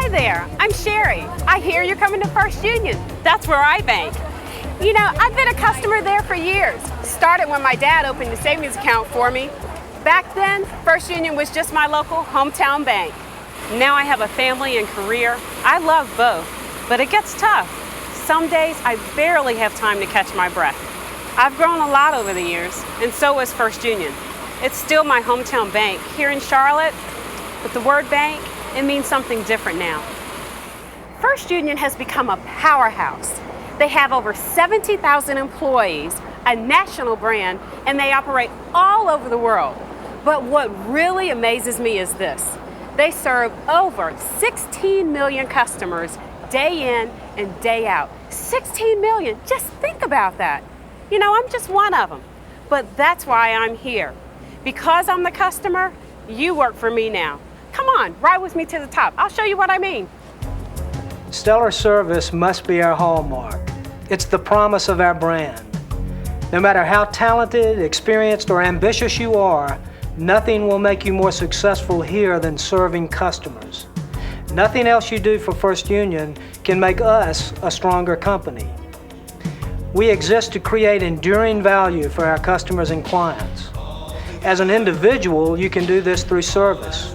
Hi there, I'm Sherry. I hear you're coming to First Union. That's where I bank. You know, I've been a customer there for years. Started when my dad opened a savings account for me. Back then, First Union was just my local hometown bank. Now I have a family and career. I love both, but it gets tough. Some days I barely have time to catch my breath. I've grown a lot over the years, and so has First Union. It's still my hometown bank here in Charlotte, but the word bank, it means something different now. First Union has become a powerhouse. They have over 70,000 employees, a national brand, and they operate all over the world. But what really amazes me is this. They serve over 16 million customers day in and day out. 16 million, just think about that. You know, I'm just one of them. But that's why I'm here. Because I'm the customer, you work for me now. Come on, ride with me to the top. I'll show you what I mean. Stellar service must be our hallmark. It's the promise of our brand. No matter how talented, experienced, or ambitious you are, nothing will make you more successful here than serving customers. Nothing else you do for First Union can make us a stronger company. We exist to create enduring value for our customers and clients. As an individual, you can do this through service.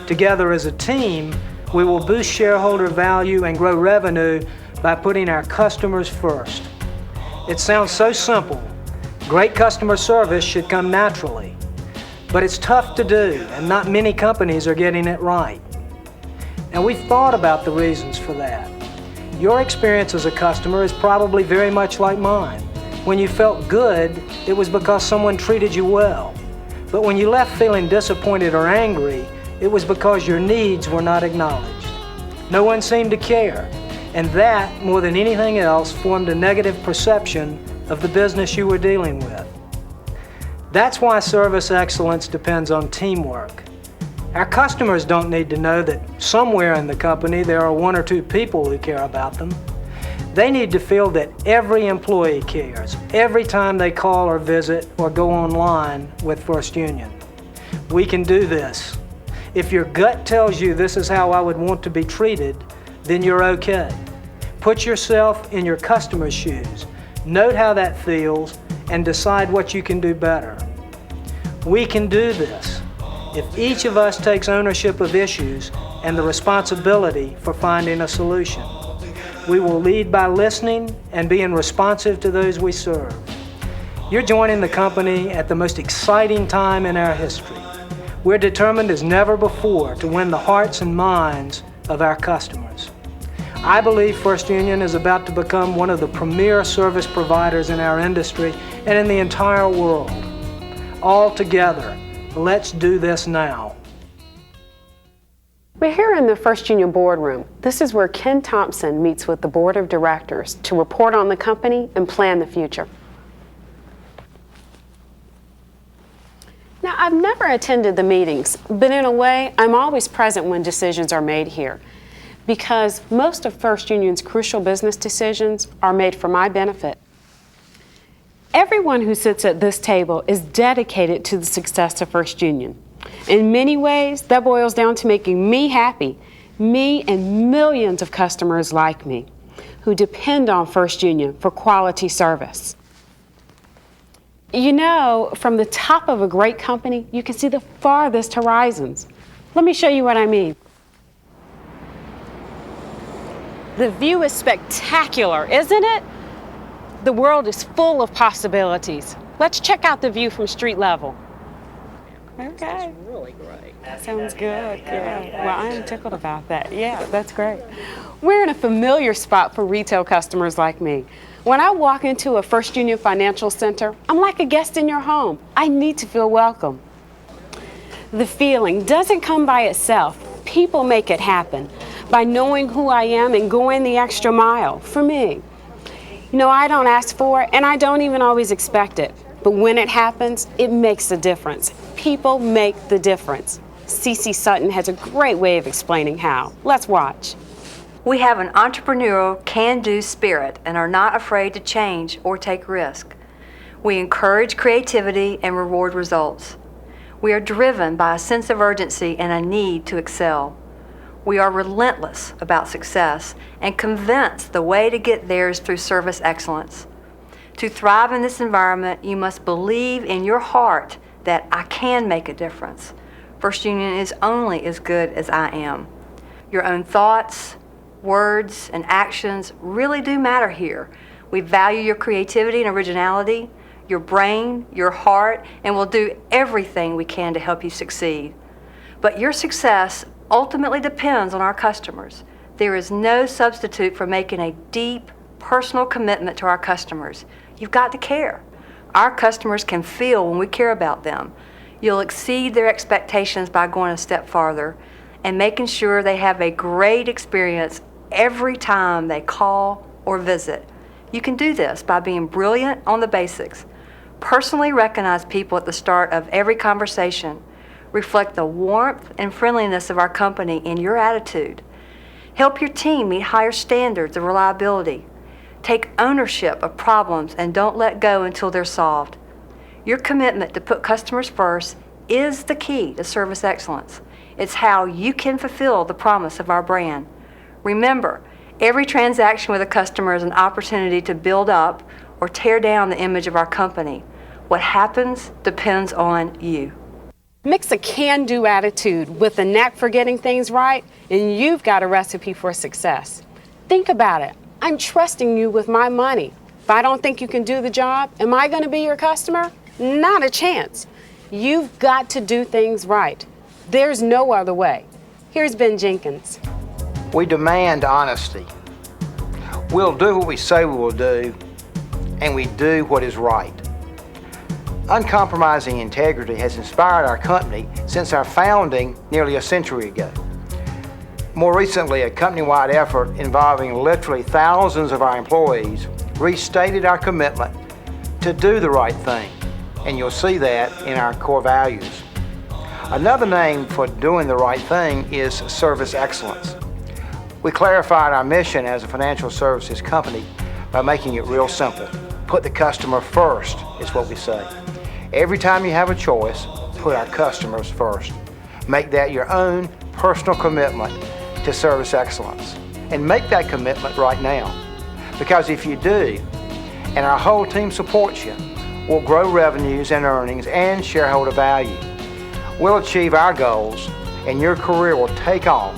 Together as a team, we will boost shareholder value and grow revenue by putting our customers first. It sounds so simple. Great customer service should come naturally. But it's tough to do, and not many companies are getting it right. And we've thought about the reasons for that. Your experience as a customer is probably very much like mine. When you felt good, it was because someone treated you well. But when you left feeling disappointed or angry, it was because your needs were not acknowledged. No one seemed to care, and that, more than anything else, formed a negative perception of the business you were dealing with. That's why service excellence depends on teamwork. Our customers don't need to know that somewhere in the company there are one or two people who care about them. They need to feel that every employee cares every time they call or visit or go online with First Union. We can do this. If your gut tells you this is how I would want to be treated, then you're okay. Put yourself in your customer's shoes. Note how that feels and decide what you can do better. We can do this if each of us takes ownership of issues and the responsibility for finding a solution. We will lead by listening and being responsive to those we serve. You're joining the company at the most exciting time in our history. We're determined as never before to win the hearts and minds of our customers. I believe First Union is about to become one of the premier service providers in our industry and in the entire world. All together, let's do this now. We're here in the First Union boardroom. This is where Ken Thompson meets with the board of directors to report on the company and plan the future. Now, I've never attended the meetings, but in a way, I'm always present when decisions are made here, because most of First Union's crucial business decisions are made for my benefit. Everyone who sits at this table is dedicated to the success of First Union. In many ways, that boils down to making me happy, me and millions of customers like me, who depend on First Union for quality service. You know, from the top of a great company, you can see the farthest horizons. Let me show you what I mean. The view is spectacular, isn't it? The world is full of possibilities. Let's check out the view from street level. Okay. That's really great. Sounds good. Good. Well, I'm tickled about that. Yeah, that's great. We're in a familiar spot for retail customers like me. When I walk into a First Union Financial Center, I'm like a guest in your home. I need to feel welcome. The feeling doesn't come by itself. People make it happen by knowing who I am and going the extra mile for me. You know, I don't ask for it, and I don't even always expect it. But when it happens, it makes a difference. People make the difference. CeCe Sutton has a great way of explaining how. Let's watch. We have an entrepreneurial, can-do spirit and are not afraid to change or take risk. We encourage creativity and reward results. We are driven by a sense of urgency and a need to excel. We are relentless about success and convinced the way to get there is through service excellence. To thrive in this environment, you must believe in your heart that I can make a difference. First Union is only as good as I am. Your own thoughts, words, and actions really do matter here. We value your creativity and originality, your brain, your heart, and will do everything we can to help you succeed. But your success ultimately depends on our customers. There is no substitute for making a deep, personal commitment to our customers. You've got to care. Our customers can feel when we care about them. You'll exceed their expectations by going a step farther and making sure they have a great experience every time they call or visit. You can do this by being brilliant on the basics. Personally recognize people at the start of every conversation. Reflect the warmth and friendliness of our company in your attitude. Help your team meet higher standards of reliability. Take ownership of problems and don't let go until they're solved. Your commitment to put customers first is the key to service excellence. It's how you can fulfill the promise of our brand. Remember, every transaction with a customer is an opportunity to build up or tear down the image of our company. What happens depends on you. Mix a can-do attitude with a knack for getting things right, and you've got a recipe for success. Think about it. I'm trusting you with my money. If I don't think you can do the job, am I going to be your customer? Not a chance. You've got to do things right. There's no other way. Here's Ben Jenkins. We demand honesty. We'll do what we say we will do, and we do what is right. Uncompromising integrity has inspired our company since our founding nearly a century ago. More recently, a company-wide effort involving literally thousands of our employees restated our commitment to do the right thing, and you'll see that in our core values. Another name for doing the right thing is service excellence. We clarified our mission as a financial services company by making it real simple. Put the customer first is what we say. Every time you have a choice, put our customers first. Make that your own personal commitment to service excellence. And make that commitment right now. Because if you do, and our whole team supports you, we'll grow revenues and earnings and shareholder value. We'll achieve our goals, and your career will take off.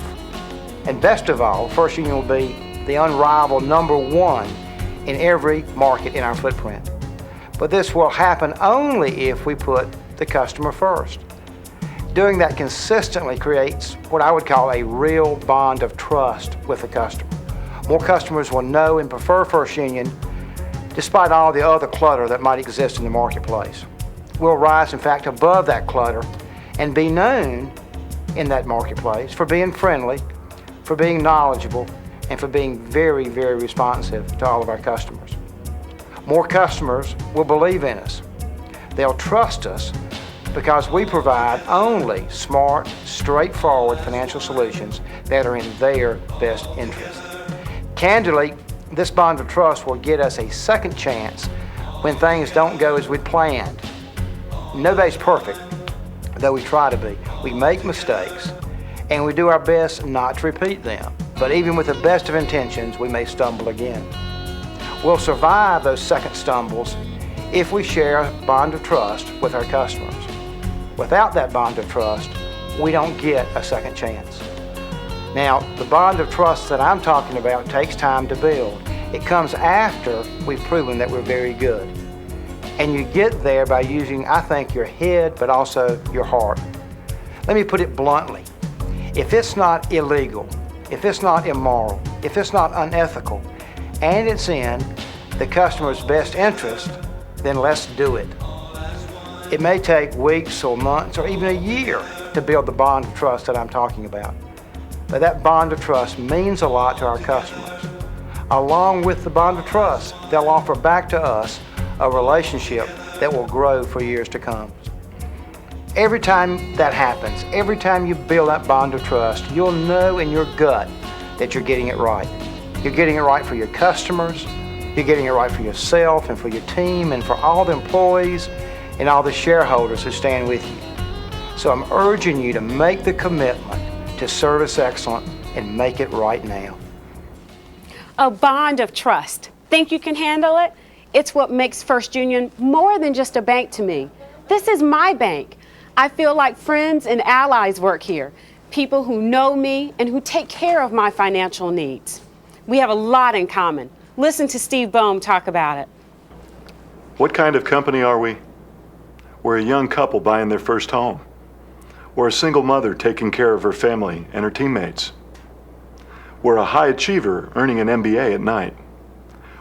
And best of all, First Union will be the unrivaled #1 in every market in our footprint. But this will happen only if we put the customer first. Doing that consistently creates what I would call a real bond of trust with the customer. More customers will know and prefer First Union despite all the other clutter that might exist in the marketplace. We'll rise, in fact, above that clutter and be known in that marketplace for being friendly, for being knowledgeable, and for being very, very responsive to all of our customers. More customers will believe in us. They'll trust us because we provide only smart, straightforward financial solutions that are in their best interest. Candidly, this bond of trust will get us a second chance when things don't go as we'd planned. Nobody's perfect, though we try to be. We make mistakes, and we do our best not to repeat them. But even with the best of intentions, we may stumble again. We'll survive those second stumbles if we share a bond of trust with our customers. Without that bond of trust, we don't get a second chance. Now, the bond of trust that I'm talking about takes time to build. It comes after we've proven that we're very good. And you get there by using, I think, your head, but also your heart. Let me put it bluntly. If it's not illegal, if it's not immoral, if it's not unethical, and it's in the customer's best interest, then let's do it. It may take weeks or months or even a year to build the bond of trust that I'm talking about. But that bond of trust means a lot to our customers. Along with the bond of trust, they'll offer back to us a relationship that will grow for years to come. Every time that happens, every time you build that bond of trust, you'll know in your gut that you're getting it right. You're getting it right for your customers, you're getting it right for yourself and for your team and for all the employees and all the shareholders who stand with you. So I'm urging you to make the commitment to service excellence and make it right now. A bond of trust. Think you can handle it? It's what makes First Union more than just a bank to me. This is my bank. I feel like friends and allies work here, people who know me and who take care of my financial needs. We have a lot in common. Listen to Steve Boehm talk about it. What kind of company are we? We're a young couple buying their first home. We're a single mother taking care of her family and her teammates. We're a high achiever earning an MBA at night.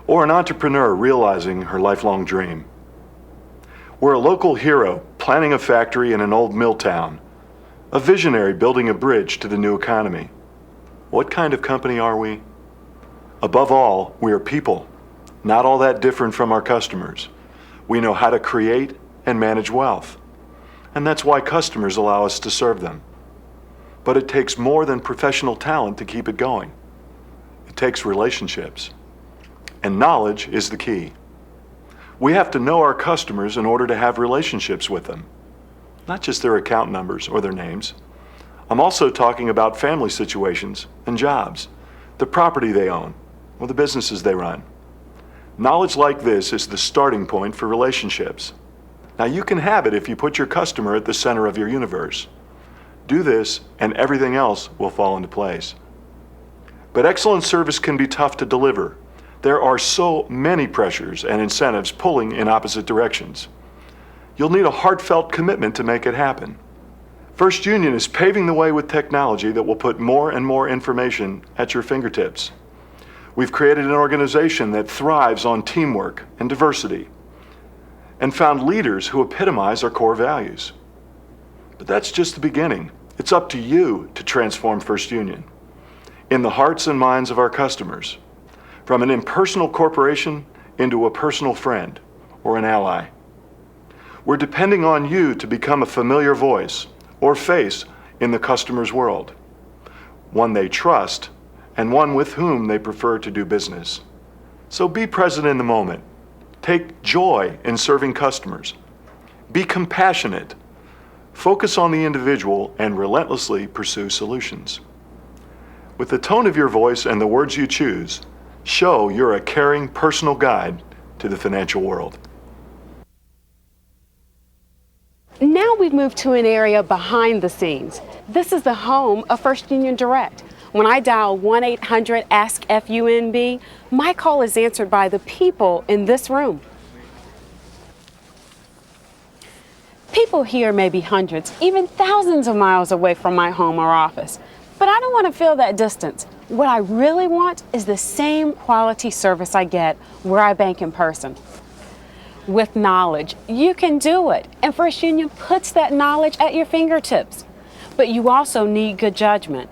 Or an entrepreneur realizing her lifelong dream. We're a local hero planning a factory in an old mill town. A visionary building a bridge to the new economy. What kind of company are we? Above all, we are people, not all that different from our customers. We know how to create and manage wealth. And that's why customers allow us to serve them. But it takes more than professional talent to keep it going. It takes relationships. And knowledge is the key. We have to know our customers in order to have relationships with them, not just their account numbers or their names. I'm also talking about family situations and jobs, the property they own, or the businesses they run. Knowledge like this is the starting point for relationships. Now you can have it if you put your customer at the center of your universe. Do this and everything else will fall into place. But excellent service can be tough to deliver. There are so many pressures and incentives pulling in opposite directions. You'll need a heartfelt commitment to make it happen. First Union is paving the way with technology that will put more and more information at your fingertips. We've created an organization that thrives on teamwork and diversity, and found leaders who epitomize our core values. But that's just the beginning. It's up to you to transform First Union in the hearts and minds of our customers, from an impersonal corporation into a personal friend or an ally. We're depending on you to become a familiar voice or face in the customer's world, one they trust and one with whom they prefer to do business. So be present in the moment. Take joy in serving customers. Be compassionate. Focus on the individual and relentlessly pursue solutions. With the tone of your voice and the words you choose, show you're a caring personal guide to the financial world. Now we've moved to an area behind the scenes. This is the home of First Union Direct. When I dial 1-800-ASK-FUNB, my call is answered by the people in this room. People here may be hundreds, even thousands of miles away from my home or office, but I don't want to feel that distance. What I really want is the same quality service I get where I bank in person. With knowledge, you can do it, and First Union puts that knowledge at your fingertips. But you also need good judgment.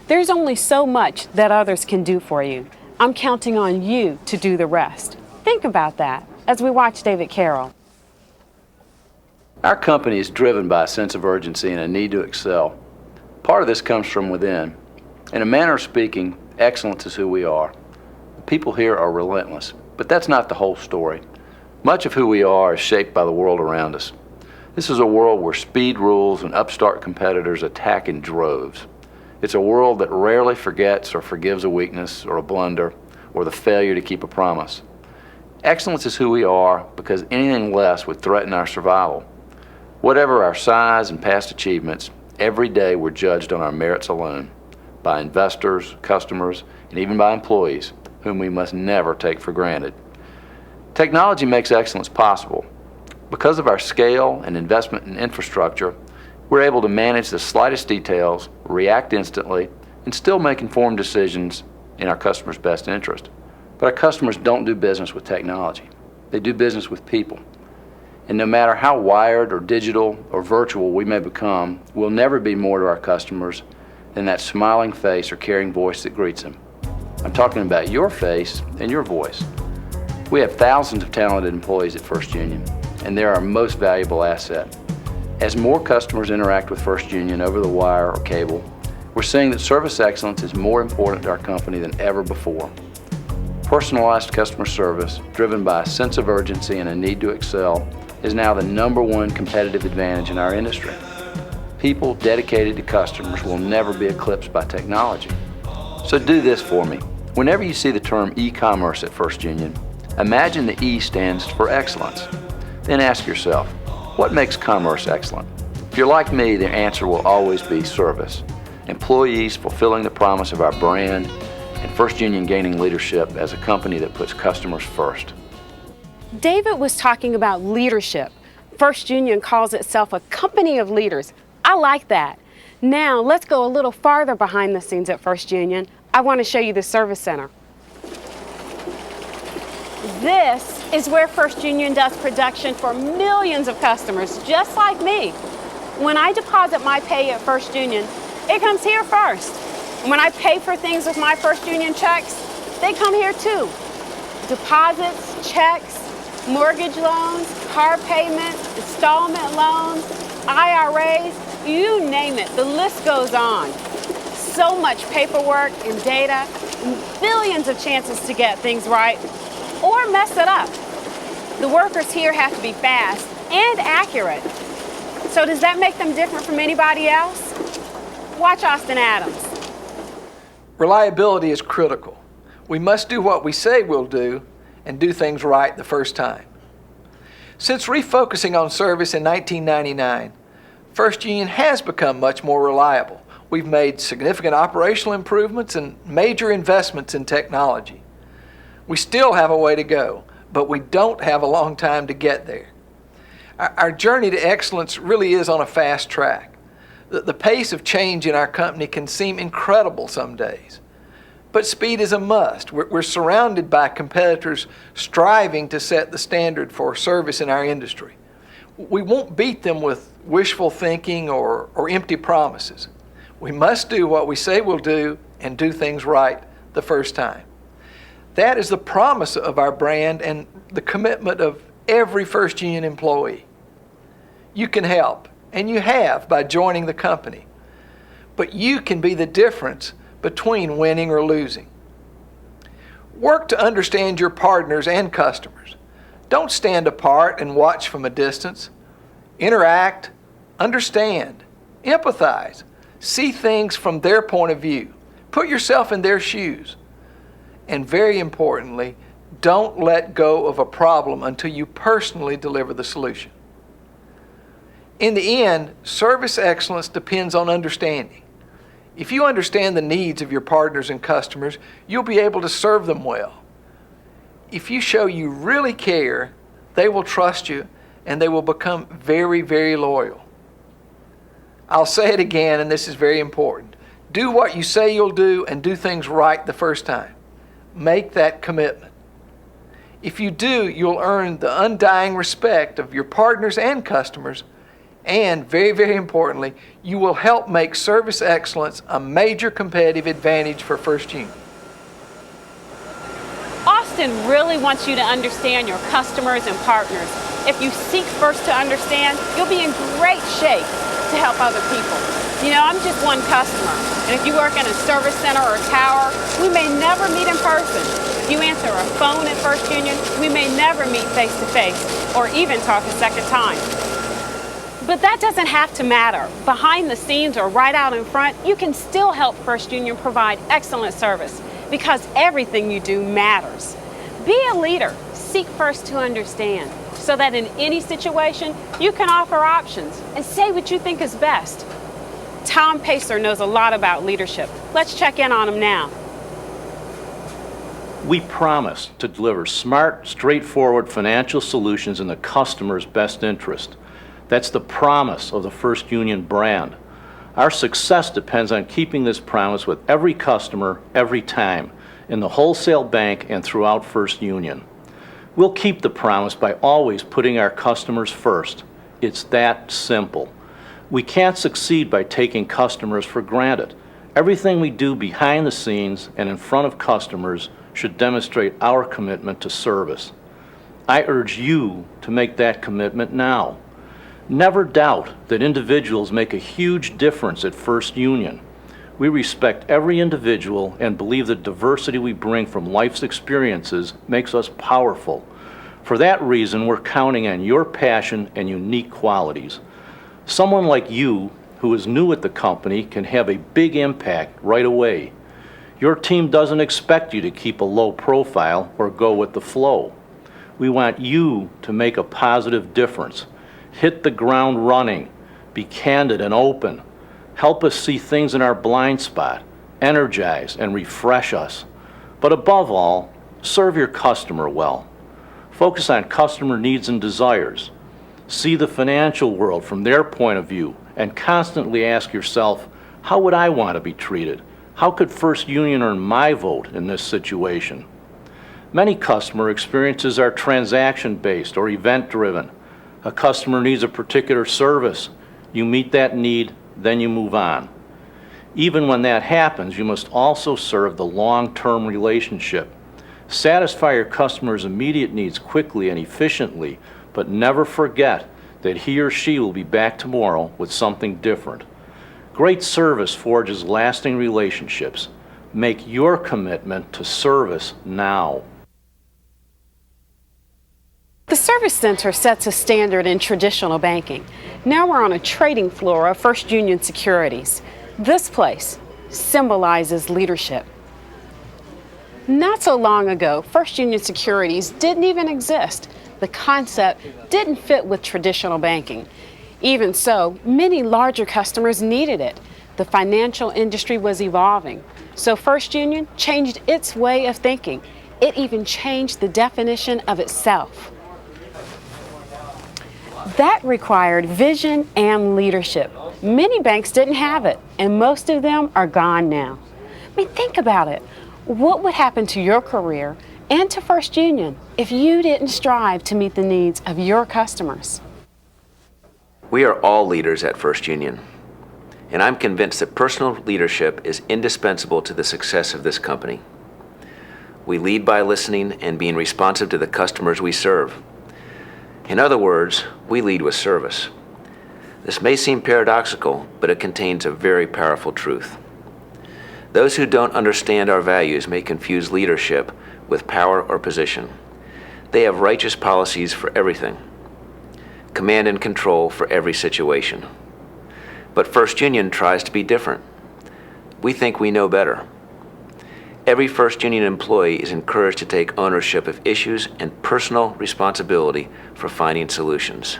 There's only so much that others can do for you. I'm counting on you to do the rest. Think about that as we watch David Carroll. Our company is driven by a sense of urgency and a need to excel. Part of this comes from within. In a manner of speaking, excellence is who we are. The people here are relentless, but that's not the whole story. Much of who we are is shaped by the world around us. This is a world where speed rules and upstart competitors attack in droves. It's a world that rarely forgets or forgives a weakness or a blunder or the failure to keep a promise. Excellence is who we are because anything less would threaten our survival. Whatever our size and past achievements, every day we're judged on our merits alone, by investors, customers, and even by employees, whom we must never take for granted. Technology makes excellence possible. Because of our scale and investment in infrastructure, we're able to manage the slightest details, react instantly, and still make informed decisions in our customers' best interest. But our customers don't do business with technology. They do business with people. And no matter how wired or digital or virtual we may become, we'll never be more to our customers than that smiling face or caring voice that greets them. I'm talking about your face and your voice. We have thousands of talented employees at First Union, and they're our most valuable asset. As more customers interact with First Union over the wire or cable, we're seeing that service excellence is more important to our company than ever before. Personalized customer service, driven by a sense of urgency and a need to excel, is now the #1 competitive advantage in our industry. People dedicated to customers will never be eclipsed by technology. So do this for me. Whenever you see the term e-commerce at First Union, imagine the E stands for excellence. Then ask yourself, what makes commerce excellent? If you're like me, the answer will always be service. Employees fulfilling the promise of our brand, and First Union gaining leadership as a company that puts customers first. David was talking about leadership. First Union calls itself a company of leaders. I like that. Now, let's go a little farther behind the scenes at First Union. I want to show you the service center. This is where First Union does production for millions of customers, just like me. When I deposit my pay at First Union, it comes here first. When I pay for things with my First Union checks, they come here too. Deposits, checks, mortgage loans, car payments, installment loans, IRAs, you name it, the list goes on. So much paperwork and data, and billions of chances to get things right or mess it up. The workers here have to be fast and accurate. So does that make them different from anybody else? Watch Austin Adams. Reliability is critical. We must do what we say we'll do and do things right the first time. Since refocusing on service in 1999, First Union has become much more reliable. We've made significant operational improvements and major investments in technology. We still have a way to go, but we don't have a long time to get there. Our journey to excellence really is on a fast track. The pace of change in our company can seem incredible some days, but speed is a must. We're surrounded by competitors striving to set the standard for service in our industry. We won't beat them with wishful thinking or empty promises. We must do what we say we'll do and do things right the first time. That is the promise of our brand and the commitment of every First Union employee. You can help, and you have by joining the company, but you can be the difference between winning or losing. Work to understand your partners and customers. Don't stand apart and watch from a distance. Interact, understand, empathize, see things from their point of view. Put yourself in their shoes. And very importantly, don't let go of a problem until you personally deliver the solution. In the end, service excellence depends on understanding. If you understand the needs of your partners and customers, you'll be able to serve them well. If you show you really care, they will trust you and they will become very, very loyal. I'll say it again, and this is very important. Do what you say you'll do and do things right the first time. Make that commitment. If you do, you'll earn the undying respect of your partners and customers, and very, very importantly, you will help make service excellence a major competitive advantage for First Union. Austin really wants you to understand your customers and partners. If you seek first to understand, you'll be in great shape to help other people. You know, I'm just one customer, and if you work in a service center or a tower, we may never meet in person. If you answer a phone at First Union, we may never meet face to face or even talk a second time. But that doesn't have to matter. Behind the scenes or right out in front, you can still help First Union provide excellent service because everything you do matters. Be a leader. Seek first to understand so that in any situation, you can offer options and say what you think is best. Tom Pacer knows a lot about leadership. Let's check in on him now. We promise to deliver smart, straightforward financial solutions in the customer's best interest. That's the promise of the First Union brand. Our success depends on keeping this promise with every customer, every time, in the wholesale bank and throughout First Union. We'll keep the promise by always putting our customers first. It's that simple. We can't succeed by taking customers for granted. Everything we do behind the scenes and in front of customers should demonstrate our commitment to service. I urge you to make that commitment now. Never doubt that individuals make a huge difference at First Union. We respect every individual and believe the diversity we bring from life's experiences makes us powerful. For that reason, we're counting on your passion and unique qualities. Someone like you, who is new at the company, can have a big impact right away. Your team doesn't expect you to keep a low profile or go with the flow. We want you to make a positive difference. Hit the ground running. Be candid and open. Help us see things in our blind spot. Energize and refresh us. But above all, serve your customer well. Focus on customer needs and desires. See the financial world from their point of view and constantly ask yourself, how would I want to be treated? How could First Union earn my vote in this situation? Many customer experiences are transaction-based or event-driven. A customer needs a particular service. You meet that need, then you move on. Even when that happens, you must also serve the long-term relationship. Satisfy your customer's immediate needs quickly and efficiently, but never forget that he or she will be back tomorrow with something different. Great service forges lasting relationships. Make your commitment to service now. The Service Center sets a standard in traditional banking. Now we're on a trading floor of First Union Securities. This place symbolizes leadership. Not so long ago, First Union Securities didn't even exist. The concept didn't fit with traditional banking. Even so, many larger customers needed it. The financial industry was evolving. So First Union changed its way of thinking. It even changed the definition of itself. That required vision and leadership. Many banks didn't have it, and most of them are gone now. I mean, think about it. What would happen to your career and to First Union if you didn't strive to meet the needs of your customers? We are all leaders at First Union, and I'm convinced that personal leadership is indispensable to the success of this company. We lead by listening and being responsive to the customers we serve. In other words, we lead with service. This may seem paradoxical, but it contains a very powerful truth. Those who don't understand our values may confuse leadership with power or position. They have righteous policies for everything, command and control for every situation. But First Union tries to be different. We think we know better. Every First Union employee is encouraged to take ownership of issues and personal responsibility for finding solutions.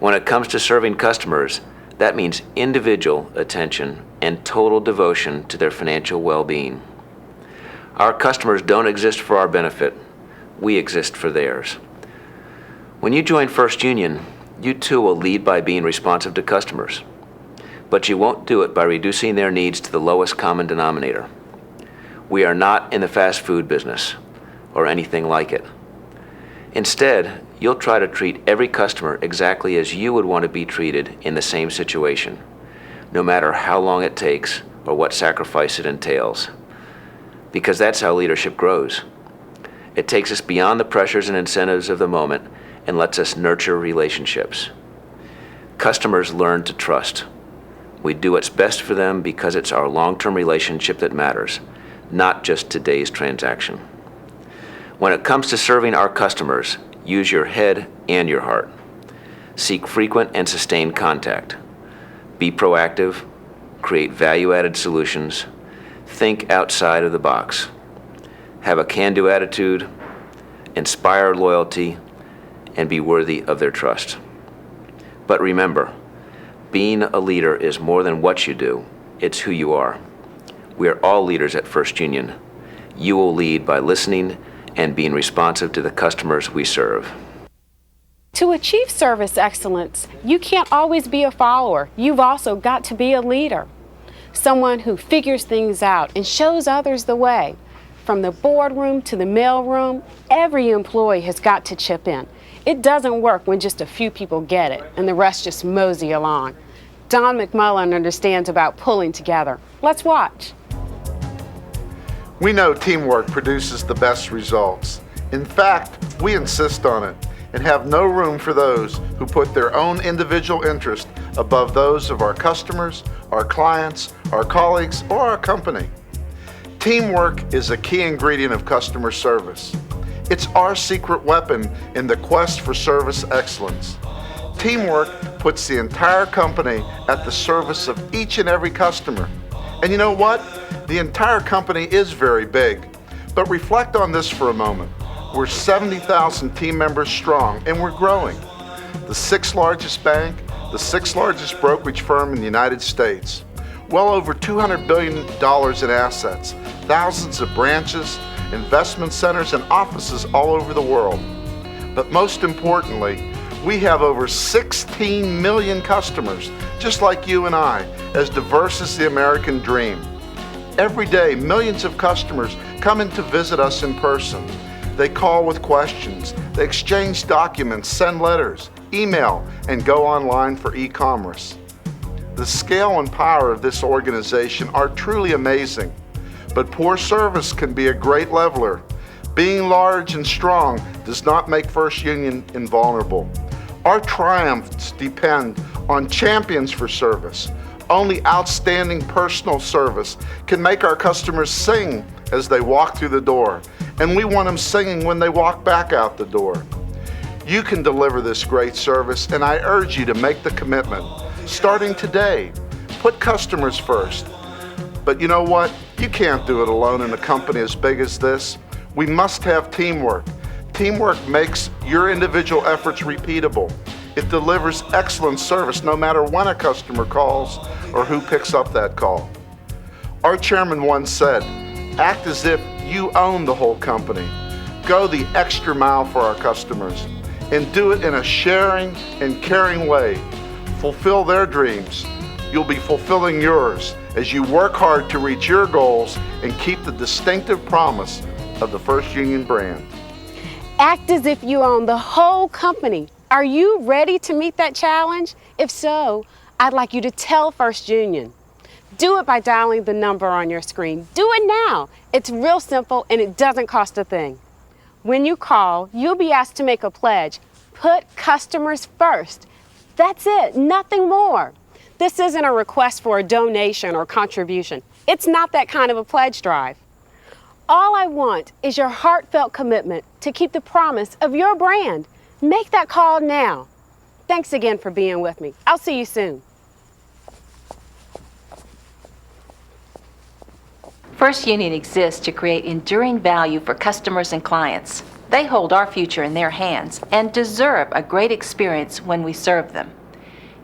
When it comes to serving customers, that means individual attention and total devotion to their financial well-being. Our customers don't exist for our benefit. We exist for theirs. When you join First Union, you too will lead by being responsive to customers. But you won't do it by reducing their needs to the lowest common denominator. We are not in the fast food business or anything like it. Instead, you'll try to treat every customer exactly as you would want to be treated in the same situation, no matter how long it takes or what sacrifice it entails. Because that's how leadership grows. It takes us beyond the pressures and incentives of the moment and lets us nurture relationships. Customers learn to trust. We do what's best for them because it's our long-term relationship that matters, not just today's transaction. When it comes to serving our customers, use your head and your heart. Seek frequent and sustained contact. Be proactive, create value-added solutions, think outside of the box. Have a can-do attitude, inspire loyalty, and be worthy of their trust. But remember, being a leader is more than what you do, it's who you are. We are all leaders at First Union. You will lead by listening and being responsive to the customers we serve. To achieve service excellence, you can't always be a follower. You've also got to be a leader. Someone who figures things out and shows others the way. From the boardroom to the mailroom, every employee has got to chip in. It doesn't work when just a few people get it and the rest just mosey along. Don McMullen understands about pulling together. Let's watch. We know teamwork produces the best results. In fact, we insist on it and have no room for those who put their own individual interest above those of our customers, our clients, our colleagues, or our company. Teamwork is a key ingredient of customer service. It's our secret weapon in the quest for service excellence. Teamwork puts the entire company at the service of each and every customer. And you know what? The entire company is very big, but reflect on this for a moment. We're 70,000 team members strong, and we're growing. The 6th largest bank, the 6th largest brokerage firm in the United States. Well over $200 billion in assets, thousands of branches, investment centers, and offices all over the world. But most importantly, we have over 16 million customers, just like you and I, as diverse as the American dream. Every day, millions of customers come in to visit us in person. They call with questions, they exchange documents, send letters, email, and go online for e-commerce. The scale and power of this organization are truly amazing, but poor service can be a great leveler. Being large and strong does not make First Union invulnerable. Our triumphs depend on champions for service. Only outstanding personal service can make our customers sing as they walk through the door, and we want them singing when they walk back out the door. You can deliver this great service, and I urge you to make the commitment. Starting today, put customers first. But you know what? You can't do it alone in a company as big as this. We must have teamwork. Teamwork makes your individual efforts repeatable. It delivers excellent service no matter when a customer calls or who picks up that call. Our chairman once said, act as if you own the whole company. Go the extra mile for our customers and do it in a sharing and caring way. Fulfill their dreams. You'll be fulfilling yours as you work hard to reach your goals and keep the distinctive promise of the First Union brand. Act as if you own the whole company. Are you ready to meet that challenge? If so, I'd like you to tell First Union. Do it by dialing the number on your screen. Do it now. It's real simple and it doesn't cost a thing. When you call, you'll be asked to make a pledge. Put customers first. That's it, nothing more. This isn't a request for a donation or contribution. It's not that kind of a pledge drive. All I want is your heartfelt commitment to keep the promise of your brand. Make that call now. Thanks again for being with me. I'll see you soon. First Union exists to create enduring value for customers and clients. They hold our future in their hands and deserve a great experience when we serve them.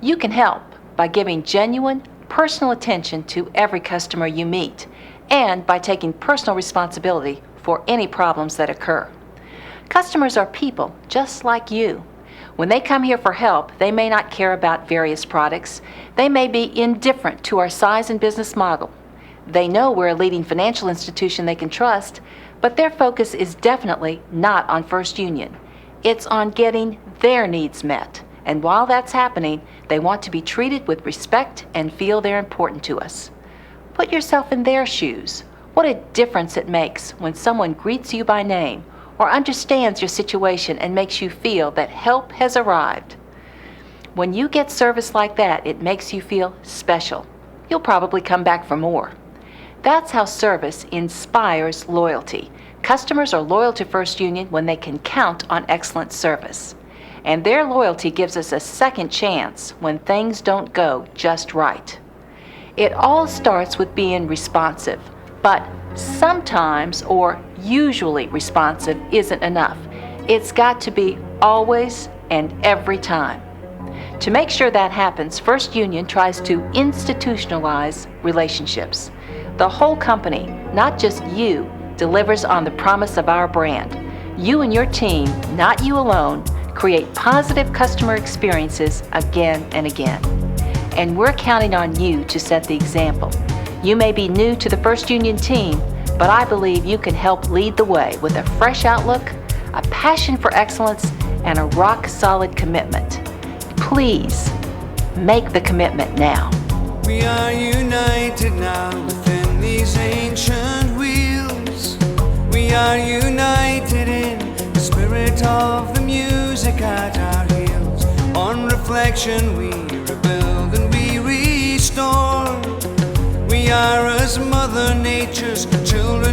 You can help by giving genuine, personal attention to every customer you meet and by taking personal responsibility for any problems that occur. Customers are people just like you. When they come here for help, they may not care about various products. They may be indifferent to our size and business model. They know we're a leading financial institution they can trust, but their focus is definitely not on First Union. It's on getting their needs met. And while that's happening, they want to be treated with respect and feel they're important to us. Put yourself in their shoes. What a difference it makes when someone greets you by name or understands your situation and makes you feel that help has arrived. When you get service like that, it makes you feel special. You'll probably come back for more. That's how service inspires loyalty. Customers are loyal to First Union when they can count on excellent service. And their loyalty gives us a second chance when things don't go just right. It all starts with being responsive, but sometimes or usually responsive isn't enough. It's got to be always and every time. To make sure that happens, First Union tries to institutionalize relationships. The whole company, not just you, delivers on the promise of our brand. You and your team, not you alone, create positive customer experiences again and again. And we're counting on you to set the example. You may be new to the First Union team, but I believe you can help lead the way with a fresh outlook, a passion for excellence, and a rock-solid commitment. Please, make the commitment now. We are united now within these ancient wheels. We are united in the spirit of the music at our heels. On reflection we rebuild and we restore. We are as Mother Nature's children.